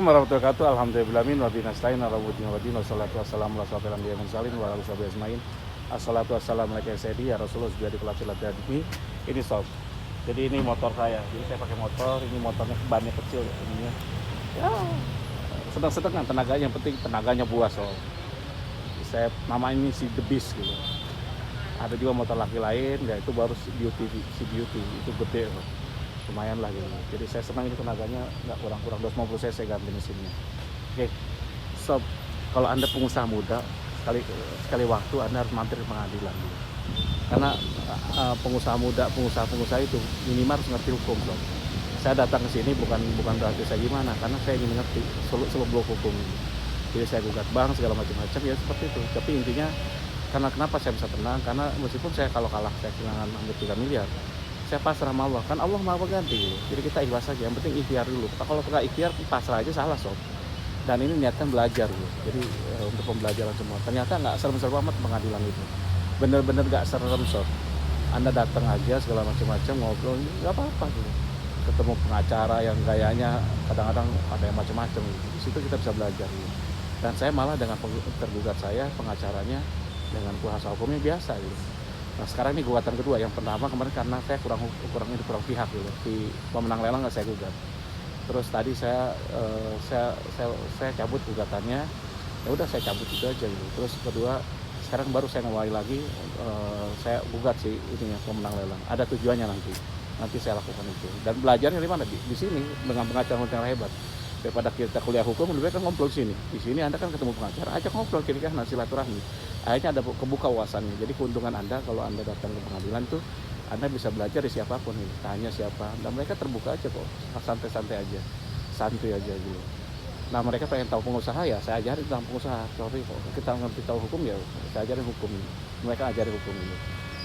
Warahmatullahi wabarakatuh. Alhamdulillahirabbil alamin wa bihi nasta'in ala umuri waddin wassalatu wassalamu ala asyrofil anbiya'i wal mursalin wa ala alihi washabihi ajmain. Assalatu wassalamu alayka ya sayyidi ya Rasulullah subhanahu wa ta'ala. Ini sob. Jadi ini motor saya. Jadi saya pakai motor, ini motornya bannya kecil ininya. Ya, sedang-sedang kan tenaganya, yang penting tenaganya buas sob. Saya nama ini si The Beast gitu. Ada juga motor laki lain, ya itu baru si Beauty itu gede sob. Lumayan lah gitu. Jadi saya senang ini tenaganya nggak kurang-kurang 250 cc ganti mesinnya. Oke, sob, kalau Anda pengusaha muda, sekali waktu Anda harus mampir ke pengadilan gitu. Karena pengusaha muda, pengusaha itu minimal harus ngerti hukum sob. Saya datang ke sini bukan berarti saya gimana, karena saya ingin mengerti seluk-beluk hukum ini. Jadi saya gugat bank segala macam-macam ya seperti itu. Tapi intinya karena kenapa saya bisa tenang, karena meskipun saya kalau kalah saya kehilangan hampir 3 miliar, saya pasrah sama Allah, kan Allah maha pengganti. Jadi kita ikhlas saja, yang penting ikhtiar dulu. Kalau nggak ikhtiar pasrah aja salah sob. Dan ini niatkan belajar gitu. Jadi untuk pembelajaran semua. Ternyata nggak serem-serem amat pengadilan itu. Bener-bener nggak serem sob. Anda datang aja segala macam-macam ngobrol, nggak apa-apa gitu. Ketemu pengacara yang gayanya kadang-kadang ada yang macam-macam gitu. Di situ kita bisa belajar gitu. Dan saya malah dengan tergugat saya, pengacaranya dengan kuasa hukumnya biasa gitu. Nah sekarang ini gugatan kedua. Yang pertama kemarin karena saya kurang pihak gitu. Di pemenang lelang nggak saya gugat. Terus tadi saya cabut gugatannya. Ya udah saya cabut itu aja gitu. Terus kedua sekarang baru saya ngawali lagi. Saya gugat sih ini ya pemenang lelang. Ada tujuannya nanti saya lakukan itu. Dan belajarnya di mana? Di sini dengan pengacara yang hebat. Daripada kita kuliah hukum lebih baik kan ngobrol sini. Di sini Anda kan ketemu pengacara, ajak ngobrol kira-kira silaturahmi. Akhirnya ada kebuka wawasannya. Jadi keuntungan Anda kalau Anda datang ke pengadilan tuh Anda bisa belajar dari siapapun nih, tanya siapa. Dan mereka terbuka aja kok, santai-santai aja, santuy aja gitu. Nah mereka pengen tahu pengusaha ya, saya ajarin tentang pengusaha. Tapi kalau kita ngerti tahu hukum ya, saya ajarin hukum. Mereka ajarin hukum ini.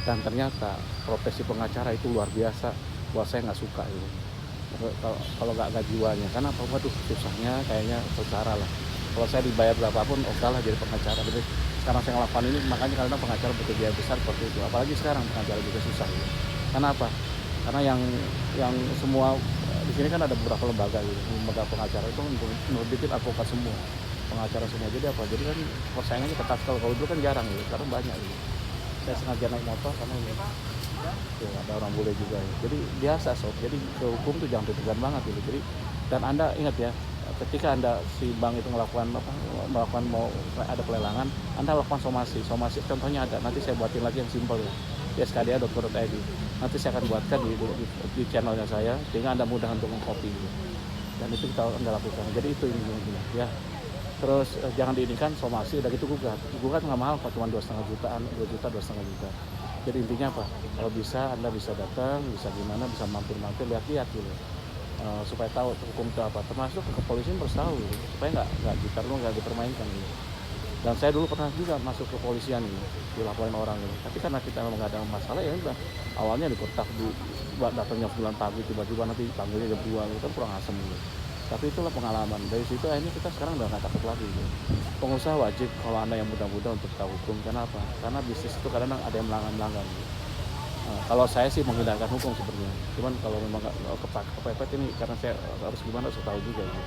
Dan ternyata profesi pengacara itu luar biasa. Wah saya nggak suka gitu. Kalau nggak jiwanya, karena apa tuh susahnya kayaknya secara lah. Kalau saya dibayar berapapun, oke lah jadi pengacara. Jadi sekarang saya ngelakukan ini, makanya kadang pengacara butuh biaya besar seperti itu. Apalagi sekarang pengacara juga susah. Gitu. Karena apa? Karena yang semua di sini kan ada beberapa lembaga gitu. Lembaga pengacara itu nerbitin advokat semua, pengacara semua. Jadi apa? Jadi kan persaingannya ketat. Kalau dulu kan jarang gitu. Sekarang banyak gitu. Saya sengaja naik motor karena ini. Tuh, ada orang bule juga ya. Jadi biasa sob. Jadi ke hukum tuh jangan deg-degan banget gitu. Jadi dan Anda ingat ya, ketika Anda si bank itu melakukan mau ada pelelangan, Anda lakukan somasi contohnya ada. Nanti saya buatin lagi yang simpel ya. Di skda.co.id. Nanti saya akan buatkan di channelnya saya sehingga Anda mudah untuk mengcopy gitu. Dan itu kita Anda lakukan. Jadi itu ini ya. Terus jangan diinikan somasi udah gitu gugat nggak mahal kok, cuma 2,5 jutaan, 2 juta 2,5 juta. Jadi intinya apa? Kalau bisa Anda bisa datang, bisa gimana, bisa mampir lihat-lihat gitu. Supaya tahu hukum itu apa. Termasuk ke kepolisian harus tahu gitu. Supaya nggak nggak dipermainkan gitu. Dan saya dulu pernah juga masuk ke kepolisian gitu, dilaporin orang gitu. Tapi karena kita memang nggak ada masalah ya udah. Awalnya dipertak datang jam 9 pagi, tiba-tiba nanti panggilnya jam 2 gitu, kan kurang asem gitu. Tapi itulah pengalaman. Dari situ akhirnya kita sekarang udah nggak takut lagi gitu. Pengusaha wajib kalau Anda yang muda-muda untuk tahu hukum. Kenapa? Karena bisnis itu kadang ada yang melanggar gitu. Nah, kalau saya sih menghindarkan hukum sebenarnya. Cuman kalau memang kepepet ini karena saya harus gimana harus tahu juga gitu.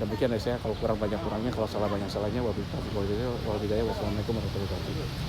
Demikian ya saya, kalau kurang banyak kurangnya, kalau salah banyak salahnya. Wabillahi taufiq wal hidayah. Wassalamualaikum warahmatullahi wabarakatuh.